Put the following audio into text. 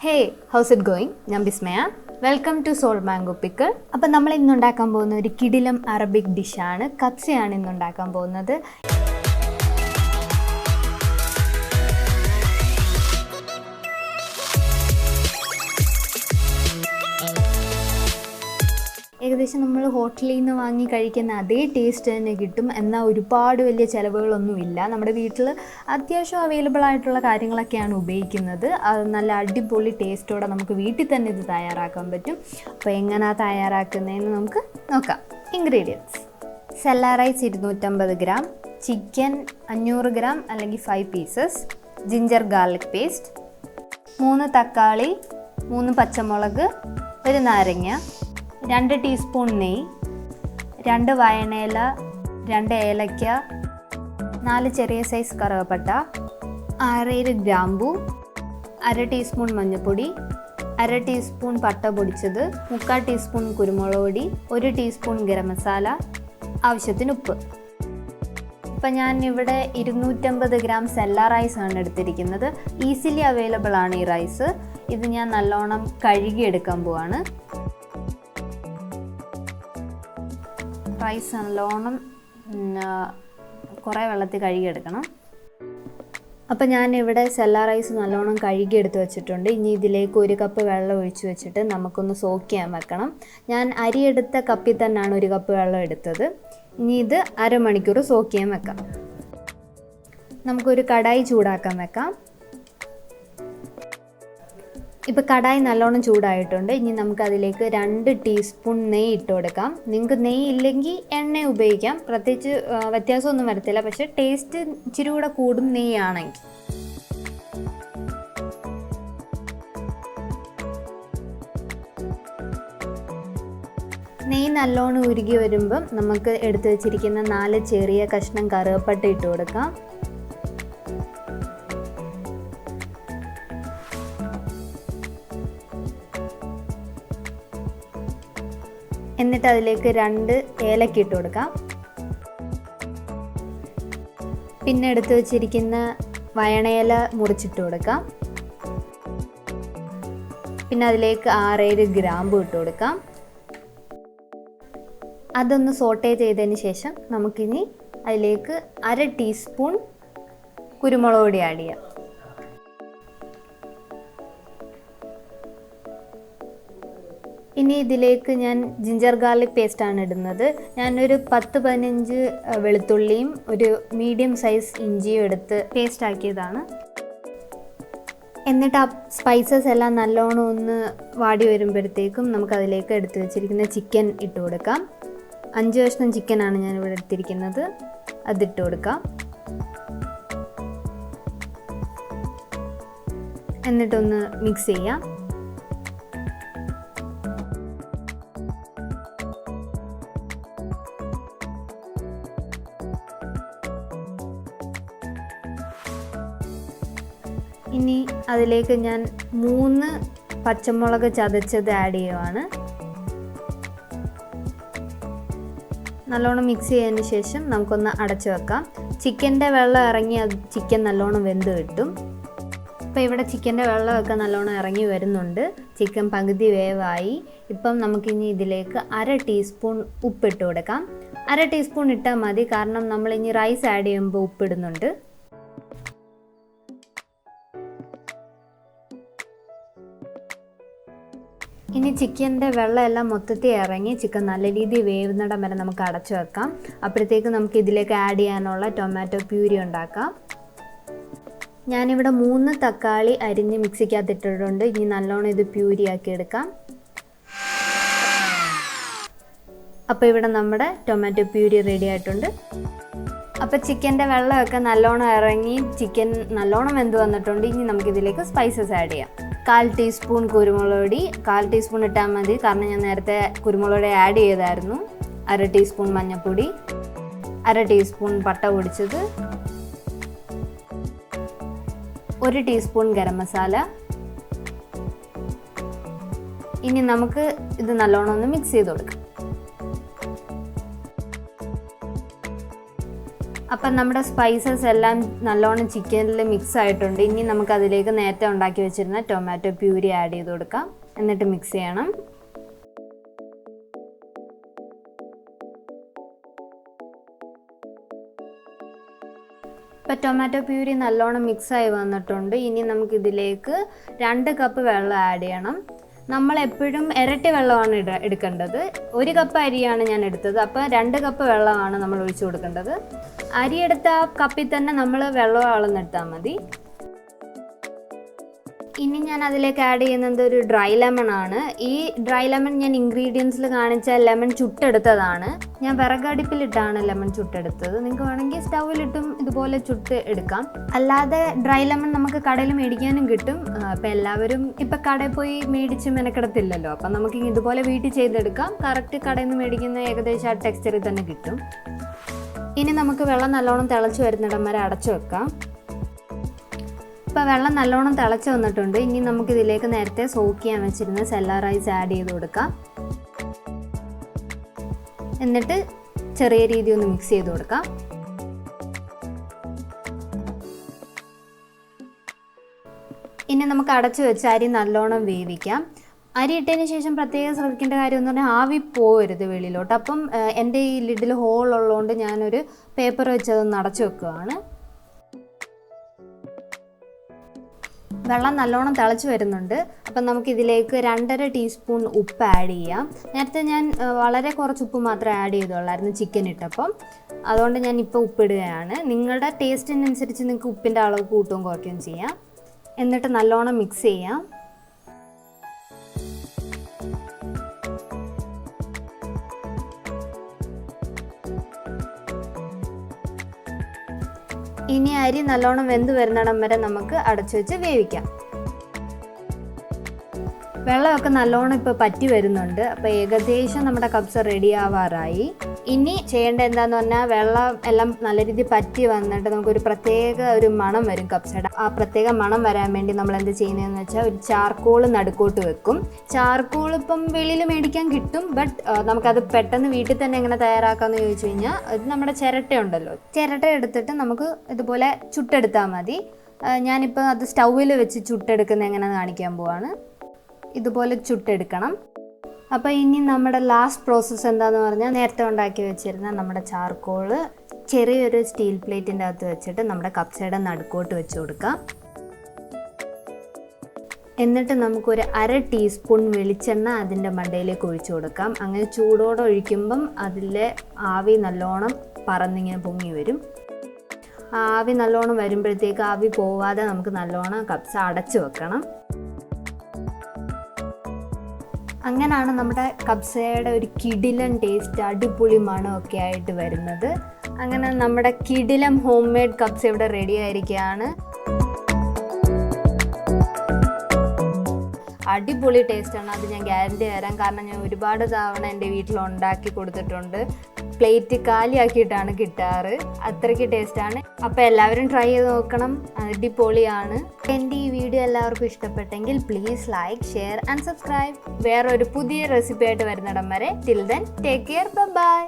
Hey, how's it going? ഞാൻ Bismaya. Welcome to soul mango pickle. അപ്പോൾ നമ്മൾ ഇന്ന് ഉണ്ടാക്കാൻ പോകുന്ന ഒരു കിടിലം അറബിക് ഡിഷാണ്. കബ്സയാണ് ഇന്ന് ഉണ്ടാക്കാൻ പോകുന്നത്. ഏകദേശം നമ്മൾ ഹോട്ടലിൽ നിന്ന് വാങ്ങി കഴിക്കുന്ന അതേ ടേസ്റ്റ് തന്നെ കിട്ടും. എന്നാൽ ഒരുപാട് വലിയ ചിലവുകളൊന്നുമില്ല. നമ്മുടെ വീട്ടിൽ അത്യാവശ്യം അവൈലബിൾ ആയിട്ടുള്ള കാര്യങ്ങളൊക്കെയാണ് ഉപയോഗിക്കുന്നത്. അത് നല്ല അടിപൊളി ടേസ്റ്റോടെ നമുക്ക് വീട്ടിൽ തന്നെ ഇത് തയ്യാറാക്കാൻ പറ്റും. അപ്പോൾ എങ്ങനെയാണ് തയ്യാറാക്കുന്നതെന്ന് നമുക്ക് നോക്കാം. Ingredients: sella rice 250 gram, chicken 500 gram അല്ലെങ്കിൽ 5 പീസസ്, ജിഞ്ചർ ഗാർലിക് പേസ്റ്റ്, 3 തക്കാളി, 3 പച്ചമുളക്, 1 നാരങ്ങ, 2 ടീസ്പൂൺ നെയ്യ്, 2 വയണയില, 2 ഏലക്ക, 4 ചെറിയ സൈസ് കറുവപ്പട്ട, 6 ഗ്രാമ്പൂ, 1/2 ടീസ്പൂൺ മഞ്ഞൾപ്പൊടി, 1/2 ടീസ്പൂൺ പട്ട പൊടിച്ചത്, 3/4 ടീസ്പൂൺ കുരുമുളക് പൊടി, 1 ടീസ്പൂൺ ഗരം മസാല, ആവശ്യത്തിന് ഉപ്പ്. ഇപ്പം ഞാൻ ഇവിടെ 250 ഗ്രാം സെല്ല റൈസാണ് എടുത്തിരിക്കുന്നത്. ഈസിലി അവൈലബിൾ ആണ് ഈ റൈസ്. ഇത് ഞാൻ നല്ലോണം കഴുകിയെടുക്കാൻ പോവാണ്. റൈസ് നല്ലോണം കുറേ വെള്ളത്തിൽ കഴുകിയെടുക്കണം. അപ്പോൾ ഞാനിവിടെ സെല്ല റൈസ് നല്ലോണം കഴുകിയെടുത്ത് വെച്ചിട്ടുണ്ട്. ഇനി ഇതിലേക്ക് 1 കപ്പ് വെള്ളം ഒഴിച്ച് വെച്ചിട്ട് നമുക്കൊന്ന് സോക്ക് ചെയ്യാൻ വെക്കണം. ഞാൻ അരി എടുത്ത കപ്പിൽ തന്നെയാണ് 1 കപ്പ് വെള്ളം എടുത്തത്. ഇനി ഇത് അരമണിക്കൂർ സോക്ക് ചെയ്യാൻ വെക്കാം. നമുക്കൊരു കടായി ചൂടാക്കാൻ വെക്കാം. ഇപ്പോൾ കടായി നല്ലോണം ചൂടായിട്ടുണ്ട്. ഇനി നമുക്കതിലേക്ക് 2 ടീസ്പൂൺ നെയ്യ് ഇട്ട് കൊടുക്കാം. നിങ്ങൾക്ക് നെയ്യ് ഇല്ലെങ്കിൽ എണ്ണ ഉപയോഗിക്കാം. പ്രത്യേകിച്ച് വ്യത്യാസമൊന്നും വരത്തില്ല. പക്ഷേ ടേസ്റ്റ് ഇച്ചിരി കൂടെ കൂടും നെയ്യാണെങ്കിൽ. നെയ്യ് നല്ലോണം ഉരുകി വരുമ്പം നമുക്ക് എടുത്ത് വെച്ചിരിക്കുന്ന 4 ചെറിയ കഷ്ണം കറുവപ്പട്ട ഇട്ട് കൊടുക്കാം. എന്നിട്ട് അതിലേക്ക് 2 ഏലക്ക ഇട്ട് കൊടുക്കാം. പിന്നെ എടുത്ത് വെച്ചിരിക്കുന്ന വയണയില മുറിച്ചിട്ട് കൊടുക്കാം. പിന്നെ അതിലേക്ക് 6-7 ഗ്രാമ്പു ഇട്ട് കൊടുക്കാം. അതൊന്ന് സോട്ടേ ചെയ്തതിന് ശേഷം നമുക്കിനി അതിലേക്ക് 1/2 ടീസ്പൂൺ കുരുമുളക് പൊടി ആഡ് ചെയ്യാം. ഇനി ഇതിലേക്ക് ഞാൻ ജിഞ്ചർ ഗാർലിക് പേസ്റ്റാണ് ഇടുന്നത്. ഞാനൊരു 10-15 വെളുത്തുള്ളിയും ഒരു മീഡിയം സൈസ് ഇഞ്ചിയും എടുത്ത് പേസ്റ്റ് ആക്കിയതാണ്. എന്നിട്ട് ആ സ്പൈസസ് എല്ലാം നല്ലോണം ഒന്ന് വാടി വരുമ്പോഴത്തേക്കും നമുക്കതിലേക്ക് എടുത്ത് വെച്ചിരിക്കുന്ന ചിക്കൻ ഇട്ട് കൊടുക്കാം. 5 കഷ്ണം ചിക്കനാണ് ഞാനിവിടെ എടുത്തിരിക്കുന്നത്. അതിട്ട് കൊടുക്കാം. എന്നിട്ടൊന്ന് മിക്സ് ചെയ്യാം. ഇനി അതിലേക്ക് ഞാൻ 3 പച്ചമുളക് ചതച്ചത് ആഡ് ചെയ്യുവാണ്. നല്ലോണം മിക്സ് ചെയ്തതിന് ശേഷം നമുക്കൊന്ന് അടച്ചു വെക്കാം. ചിക്കൻ്റെ വെള്ളം ഇറങ്ങി ചിക്കൻ നല്ലോണം വെന്ത് കിട്ടും. ഇപ്പോൾ ഇവിടെ ചിക്കൻ്റെ വെള്ളമൊക്കെ നല്ലോണം ഇറങ്ങി വരുന്നുണ്ട്. ചിക്കൻ പകുതി വേവായി. ഇപ്പം നമുക്കിനി ഇതിലേക്ക് 1/2 ടീസ്പൂൺ ഉപ്പിട്ട് കൊടുക്കാം. 1/2 ടീസ്പൂൺ ഇട്ടാൽ മതി, കാരണം നമ്മളിനി റൈസ് ആഡ് ചെയ്യുമ്പോൾ ഉപ്പിടുന്നുണ്ട്. ഇനി ചിക്കൻ്റെ വെള്ളമെല്ലാം മൊത്തത്തിൽ ഇറങ്ങി ചിക്കൻ നല്ല രീതിയിൽ വേവുന്നിടം വരെ നമുക്ക് അടച്ചു വെക്കാം. അപ്പോഴത്തേക്ക് നമുക്ക് ഇതിലേക്ക് ആഡ് ചെയ്യാനുള്ള ടൊമാറ്റോ പ്യൂരി ഉണ്ടാക്കാം. ഞാനിവിടെ 3 തക്കാളി അരിഞ്ഞ് മിക്സിക്കകത്തിട്ടിട്ടുണ്ട്. ഇനി നല്ലോണം ഇത് പ്യൂരി ആക്കി എടുക്കാം. അപ്പോൾ ഇവിടെ നമ്മുടെ ടൊമാറ്റോ പ്യൂരി റെഡി ആയിട്ടുണ്ട്. അപ്പോൾ ചിക്കൻ്റെ വെള്ളമൊക്കെ നല്ലോണം ഇറങ്ങി ചിക്കൻ നല്ലോണം വെന്ത് വന്നിട്ടുണ്ട്. ഇനി നമുക്കിതിലേക്ക് സ്പൈസസ് ആഡ് ചെയ്യാം. 1/4 ടീസ്പൂൺ കുരുമുളക് പൊടി, 1/4 ടീസ്പൂൺ ഇട്ടാൽ മതി, കാരണം ഞാൻ നേരത്തെ കുരുമുളക് പൊടി ആഡ് ചെയ്തായിരുന്നു. 1/2 ടീസ്പൂൺ മഞ്ഞൾപ്പൊടി, 1/2 ടീസ്പൂൺ പട്ട പൊടിച്ചത്, 1 ടീസ്പൂൺ ഗരം മസാല. ഇനി നമുക്ക് ഇത് നല്ലോണം ഒന്ന് മിക്സ് ചെയ്ത് കൊടുക്കാം. അപ്പം നമ്മുടെ സ്പൈസസ് എല്ലാം നല്ലോണം ചിക്കനിൽ മിക്സ് ആയിട്ടുണ്ട്. ഇനി നമുക്കതിലേക്ക് നേരത്തെ ഉണ്ടാക്കി വെച്ചിരുന്ന ടൊമാറ്റോ പ്യൂരി ആഡ് ചെയ്ത് കൊടുക്കാം. എന്നിട്ട് മിക്സ് ചെയ്യണം. ഇപ്പോൾ ടൊമാറ്റോ പ്യൂരി നല്ലോണം മിക്സായി വന്നിട്ടുണ്ട്. ഇനി നമുക്കിതിലേക്ക് 2 കപ്പ് വെള്ളം ആഡ് ചെയ്യണം. നമ്മളെപ്പോഴും ഇരട്ടി വെള്ളമാണ് എടുക്കേണ്ടത്. 1 കപ്പ് അരിയാണ് ഞാൻ എടുത്തത്, അപ്പോൾ 2 കപ്പ് വെള്ളമാണ് നമ്മൾ ഒഴിച്ചു കൊടുക്കേണ്ടത്. അരി എടുത്ത ആ കപ്പിൽ തന്നെ നമ്മൾ വെള്ളം അളന്നെടുത്താൽ മതി. ഇനി ഞാൻ അതിലേക്ക് ആഡ് ചെയ്യുന്നത് ഒരു ഡ്രൈ ലെമൺ ആണ്. ഈ ഡ്രൈ ലെമൺ ഞാൻ ഇൻഗ്രീഡിയൻസിൽ കാണിച്ച ലെമൺ ചുട്ടെടുത്തതാണ്. ഞാൻ വിറകടുപ്പിലിട്ടാണ് ലെമൺ ചുട്ടെടുത്തത്. നിങ്ങൾക്ക് വേണമെങ്കിൽ സ്റ്റൗവിലിട്ടും ഇതുപോലെ ചുട്ട് എടുക്കാം. അല്ലാതെ ഡ്രൈ ലെമൺ നമുക്ക് കടയിൽ മേടിക്കാനും കിട്ടും. അപ്പം എല്ലാവരും ഇപ്പം കടയിൽ പോയി മേടിച്ച് മെനക്കെടത്തില്ലല്ലോ. അപ്പം നമുക്ക് ഇതുപോലെ വീട്ടിൽ ചെയ്തെടുക്കാം. കറക്റ്റ് കടയിൽ നിന്ന് മേടിക്കുന്ന ഏകദേശം ആ ടെക്സ്ചറിൽ തന്നെ കിട്ടും. ഇനി നമുക്ക് വെള്ളം നല്ലോണം തിളച്ച് വരുന്നിടം വരെ അടച്ചു വെക്കാം. ഇപ്പോൾ വെള്ളം നല്ലോണം തിളച്ച് വന്നിട്ടുണ്ട്. ഇനി നമുക്കിതിലേക്ക് നേരത്തെ സോക്ക് ചെയ്യാൻ വെച്ചിരുന്ന സെല്ല റൈസ് ആഡ് ചെയ്ത് കൊടുക്കാം. എന്നിട്ട് ചെറിയ രീതിയിൽ ഒന്ന് മിക്സ് ചെയ്ത് കൊടുക്കാം. ഇനി നമുക്ക് അടച്ചു വെച്ച് അരി നല്ലോണം വേവിക്കാം. അരി ഇട്ടതിന് ശേഷം പ്രത്യേകം ശ്രദ്ധിക്കേണ്ട കാര്യം എന്ന് പറഞ്ഞാൽ ആവി പോകരുത് വെളിയിലോട്ട്. അപ്പം എൻ്റെ ഈ ലിഡിൽ ഹോൾ ഉള്ളതുകൊണ്ട് ഞാനൊരു പേപ്പർ വെച്ച് അതൊന്ന് അടച്ചു വെക്കുകയാണ്. വെള്ളം നല്ലോണം തിളച്ച് വരുന്നുണ്ട്. അപ്പം നമുക്കിതിലേക്ക് 2.5 ടീസ്പൂൺ ഉപ്പ് ആഡ് ചെയ്യാം. നേരത്തെ ഞാൻ വളരെ കുറച്ച് ഉപ്പ് മാത്രമേ ആഡ് ചെയ്തുള്ളായിരുന്നു ചിക്കൻ ഇട്ടപ്പം. അതുകൊണ്ട് ഞാൻ ഇപ്പോൾ ഉപ്പിടുകയാണ്. നിങ്ങളുടെ ടേസ്റ്റിനനുസരിച്ച് നിങ്ങൾക്ക് ഉപ്പിൻ്റെ അളവ് കൂട്ടുകയും കുറയ്ക്കുകയും ചെയ്യാം. എന്നിട്ട് നല്ലോണം മിക്സ് ചെയ്യാം. ഇനി അരി നല്ലോണം വെന്ത് വരുന്നിടം വരെ നമുക്ക് അടച്ചു വെച്ച് വേവിക്കാം. വെള്ളമൊക്കെ നല്ലോണം ഇപ്പോൾ പറ്റി വരുന്നുണ്ട്. അപ്പോൾ ഏകദേശം നമ്മുടെ കബ്സ റെഡി ആവാറായി. ഇനി ചെയ്യേണ്ടത് എന്താണെന്ന് പറഞ്ഞാൽ വെള്ളം എല്ലാം നല്ല രീതിയിൽ പറ്റി വന്നിട്ട് നമുക്കൊരു പ്രത്യേക ഒരു മണം വരും കബ്സയുടെ. ആ പ്രത്യേക മണം വരാൻ വേണ്ടി നമ്മൾ എന്ത് ചെയ്യുന്നതെന്ന് വെച്ചാൽ ഒരു ചാർക്കോൾ നടുക്കോട്ട് വെക്കും. ചാർക്കോൾ ഇപ്പം വെളിയിൽ മേടിക്കാൻ കിട്ടും. ബട്ട് നമുക്കത് പെട്ടെന്ന് വീട്ടിൽ തന്നെ എങ്ങനെ തയ്യാറാക്കാമെന്ന് ചോദിച്ചു കഴിഞ്ഞാൽ ഇത് നമ്മുടെ ചിരട്ടയുണ്ടല്ലോ, ചിരട്ട എടുത്തിട്ട് നമുക്ക് ഇതുപോലെ ചുട്ടെടുത്താൽ മതി. ഞാനിപ്പോൾ അത് സ്റ്റൗവിൽ വെച്ച് ചുട്ടെടുക്കുന്നത് എങ്ങനെയാണെന്ന് കാണിക്കാൻ പോവാണ്. ഇതുപോലെ ചുട്ടെടുക്കണം. അപ്പോൾ ഇനി നമ്മുടെ ലാസ്റ്റ് പ്രോസസ്സ് എന്താണെന്ന് പറഞ്ഞാൽ നേരത്തെ ഉണ്ടാക്കി വെച്ചിരുന്ന നമ്മുടെ ചാർക്കോള് ചെറിയൊരു സ്റ്റീൽ പ്ലേറ്റിൻ്റെ അകത്ത് വെച്ചിട്ട് നമ്മുടെ കബ്സയുടെ നടുക്കോട്ട് വെച്ച് കൊടുക്കാം. എന്നിട്ട് നമുക്കൊരു 1/2 ടീസ്പൂൺ വെളിച്ചെണ്ണ അതിൻ്റെ മണ്ടയിലേക്ക് ഒഴിച്ചു കൊടുക്കാം. അങ്ങനെ ചൂടോടെ ഒഴിക്കുമ്പം അതിലെ ആവി നല്ലോണം പറന്നിങ്ങനെ പൊങ്ങി വരും. ആവി നല്ലോണം വരുമ്പോഴത്തേക്ക് ആവി പോവാതെ നമുക്ക് നല്ലോണം കബ്സ അടച്ചു വെക്കണം. അങ്ങനെയാണ് നമ്മുടെ കബ്സയുടെ ഒരു കിടിലൻ ടേസ്റ്റ്, അടിപൊളി മണമൊക്കെ ആയിട്ട് വരുന്നത്. അങ്ങനെ നമ്മുടെ കിടിലം ഹോം മെയ്ഡ് കബ്സ ഇവിടെ റെഡി ആയിരിക്കുകയാണ്. അടിപൊളി ടേസ്റ്റാണ്, അത് ഞാൻ ഗ്യാരണ്ടി തരാം. കാരണം ഞാൻ ഒരുപാട് തവണ എൻ്റെ വീട്ടിൽ ഉണ്ടാക്കി കൊടുത്തിട്ടുണ്ട്. പ്ലേറ്റ് കാലിയാക്കിയിട്ടാണ് കിട്ടാറ്, അത്രയ്ക്ക് ടേസ്റ്റാണ്. അപ്പോൾ എല്ലാവരും ട്രൈ ചെയ്ത് നോക്കണം, അടിപൊളിയാണ്. എൻ്റെ ഈ വീഡിയോ എല്ലാവർക്കും ഇഷ്ടപ്പെട്ടെങ്കിൽ please like, share and subscribe. വേറൊരു പുതിയ റെസിപ്പി ആയിട്ട് വരുന്നിടം വരെ till then take care, by.